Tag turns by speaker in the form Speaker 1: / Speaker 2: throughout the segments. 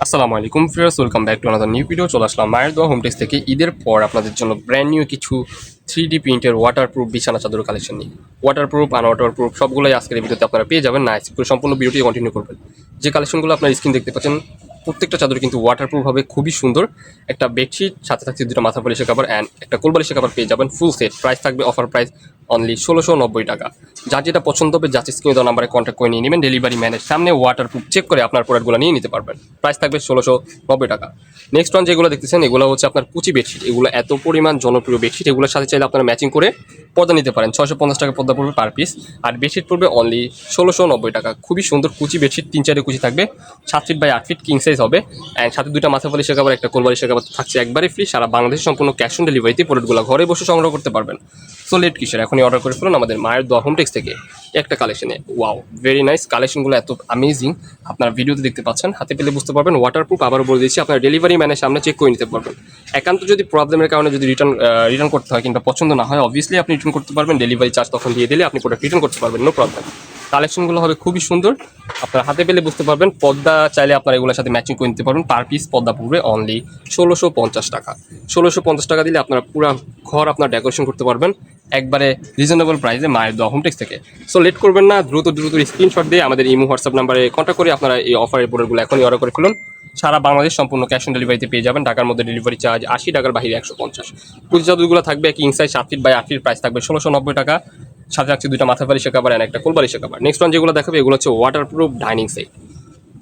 Speaker 1: আসসালামু আলাইকুম friends, welcome back to another new video. চলে আসলাম মায়ের দোয়া হোম টেক্স থেকে ঈদের পর আপনাদের জন্য ব্র্যান্ড নিউ কিছু 3D প্রিন্টের ওয়াটারপ্রুফ বিছানা চাদর কালেকশন নিয়ে। ওয়াটারপ্রুফ আনওয়াটারপ্রুফ সবগুলোই আজকের এই ভিডিওতে আপনারা পেয়ে যাবেন। না সম্পূর্ণ ভিডিওটি কন্টিনিউ করবেন। যে কালেকশনগুলো আপনার স্ক্রিন দেখতে পাচ্ছেন প্রত্যেকটা চাদর কিন্তু ওয়াটারপ্রুফ হবে, খুবই সুন্দর। একটা বেডশিট সাথে থাকছে দুটো মাথা বালিশের কাভার অ্যান্ড একটা কোল বালিশের কাভার পেয়ে যাবেন ফুল সেট। প্রাইস থাকবে অফার প্রাইস অনলি 1690 টাকা। যার যেটা পছন্দ হবে যাচ্ছে স্ক্রিনে দেওয়া নাম্বারে কন্ট্যাক্ট করে নিয়ে নেবেন। ডেলিভারি ম্যানের সামনে ওয়াটারপ্রুফ চেক করে আপনার প্রোডাক্টগুলো নিয়ে নিতে পারবেন। প্রাইস থাকবে 1690 টাকা। নেক্সট ওয়ান যেগুলো দেখতেছেন এগুলো হচ্ছে আপনার কুচি বেডশিট। এগুলো এত পরিমাণ জনপ্রিয় বেডশিট, এগুলোর সাথে চাইলে আপনারা ম্যাচিং করে পর্দা নিতে পারেন। 650 টাকা পর্দা পড়বে পার পিস, আর বেডশিট পড়বে অনলি 1690 টাকা। খুবই সুন্দর কুচি বেডশিট, 3-4 কুচি থাকবে, 7 feet by 8 feet king size হবে। অ্যান্ড সাথে দুটো মাথা বালিশের কাভার একটা কোল বালিশের কাভার থাকছে একবারে ফ্রি। সারা বাংলাদেশে সম্পূর্ণ ক্যাশ অন ডেলিভারিতে প্রোডাক্টগুলো ঘরে বসে সংগ্রহ করতে পারবেন। সো লেট কিসের, এখনই অর্ডার করে ফেলুন আমাদের মায়ের দোয়া হোম টেক্স থেকে একটা কালেকশনে। ওয়াও, ভেরি নাইস কালেকশনগুলো, এত অ্যামেজিং। আপনারা ভিডিওতে দেখতে পাচ্ছেন, হাতে পেলে বুঝতে পারবেন। ওয়াটারপ্রুফ আবারও বলে দিচ্ছি, আপনার ডেলিভারি ম্যানের সামনে চেক করে নিতে পারবেন। একান্ত যদি প্রবলেমের কারণে যদি রিটার্ন করতে হয় কিংবা পছন্দ না হয়, অবভিয়াসলি আপনি রিটার্ন করতে পারবেন। ডেলিভারি চার্জ তখন দিয়ে দিলে আপনি প্রোডাক্ট রিটার্ন করতে পারবেন, নো প্রবলেম। কালেকশনগুলো হবে খুবই সুন্দর, আপনার হাতে পেলে বুঝতে পারবেন। পর্দা চাইলে আপনারা এগুলোর সাথে ম্যাচিং করে নিতে পারবেন। পার পিস পর্দা পড়বে অনলি 1650 টাকা। 1650 টাকা দিলে আপনারা পুরো ঘর আপনার ডেকোরেশন করতে পারবেন একবারে রিজনেবল প্রাইসে মায়ের দোয়া হোম টেক্স থেকে। সো লেট করবেন না, দ্রুত স্ক্রিনশট দিয়ে আমাদের ইমো হোয়াটসঅ্যাপ নাম্বারে কন্ট্যাক্ট করে আপনারা এই অফারের প্রোডাক্টগুলো এখনই অর্ডার করে ফেলুন। সারা বাংলাদেশ সম্পূর্ণ ক্যাশ অন ডেলিভারিতে পেয়ে যাবেন। ঢাকার মধ্যে ডেলিভারি চার্জ 80, ঢাকার বাইরে 150। কুচি চাদরগুলো থাকবে king size 7 feet by 8 feet, price থাকবে 1690 টাকা। সাথে রাখছি দুইটা মাথা বালিশের কাভার আর একটা কোল বালিশের কাভার। নেক্সট ওয়ান যেগুলো দেখাবে এগুলো হচ্ছে ওয়াটারপ্রুফ ডাইনিং সেট।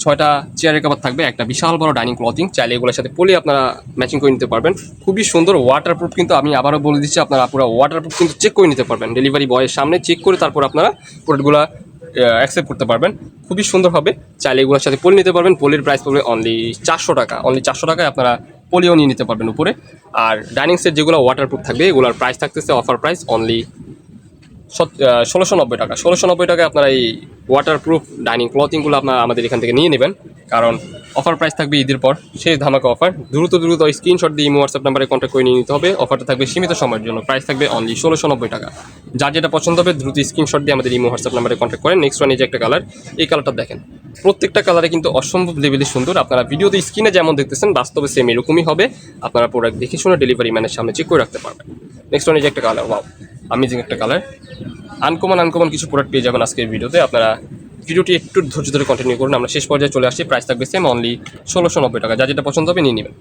Speaker 1: 6টা চেয়ারের কাভার থাকবে, একটা বিশাল বড় ডাইনিং ক্লথিং, চাইলে এগুলোর সাথে পলি আপনারা ম্যাচিং করে নিতে পারবেন। খুবই সুন্দর ওয়াটারপ্রুফ, কিন্তু আমি আবারও বলে দিচ্ছি আপনারা পুরো ওয়াটারপ্রুফ কিন্তু চেক করে নিতে পারবেন। ডেলিভারি বয়ের সামনে চেক করে তারপর আপনারা প্রোডাক্টগুলো অ্যাকসেপ্ট করতে পারবেন। খুবই সুন্দর হবে, চাইলে এগুলোর সাথে পলি নিতে পারবেন। পলির প্রাইস পড়বে অনলি 400 টাকা। অনলি 400 টাকায় আপনারা পলিও নিয়ে নিতে পারবেন উপরে। আর ডাইনিং সেট যেগুলো ওয়াটারপ্রুফ থাকবে এগুলোর প্রাইস থাকতেছে অফার প্রাইস অনলি 1690 টাকা। 1690 টাকায় আপনারা এই ওয়াটারপ্রুফ ডাইনিং ক্লথিংগুলো আপনারা আমাদের এখান থেকে নিয়ে নেবেন, কারণ অফার প্রাইস থাকবে ঈদের পর, সেই ধামাকা অফার। দ্রুত স্ক্রিনশট দিয়ে ইমো হোয়াটসঅ্যাপ নাম্বারে কন্ট্যাক্ট করে নিয়ে নিতে হবে। অফারটা থাকবে সীমিত সময়ের জন্য, প্রাইস থাকবে অনলি 1690 টাকা। যার যেটা পছন্দ হবে দ্রুত স্ক্রিনশট দিয়ে আমাদের ইমো হোয়াটসঅ্যাপ নাম্বারে কন্ট্যাক্ট করেন। নেক্সট ওয়ান এই যে একটা কালার, এই কালারটা দেখেন, প্রত্যেকটা কালারে কিন্তু অসম্ভব লেভেলে সুন্দর। আপনারা ভিডিওতে স্ক্রিনে যেমন দেখতেছেন বাস্তবে সেম এরকমই হবে। আপনারা প্রোডাক্ট দেখে শুনে ডেলিভারি ম্যানের সামনে চেক করে রাখতে পারবেন। নেক্সট ওয়ান এই যে একটা কালার, ওয়াও অ্যামেজিং একটা কালার। আনকমন কিছু প্রোডাক্ট পেয়ে যাবেন আজকের ভিডিওতে। আপনারা ভিডিওটি একটু ধৈর্য ধরে কন্টিনিউ করুন, আমরা শেষ পর্যায়ে চলে আসছি। প্রাইস থাকবে সেম অনলি 1690 টাকা। যা যেটা পছন্দ হবে নিয়ে নেবেন।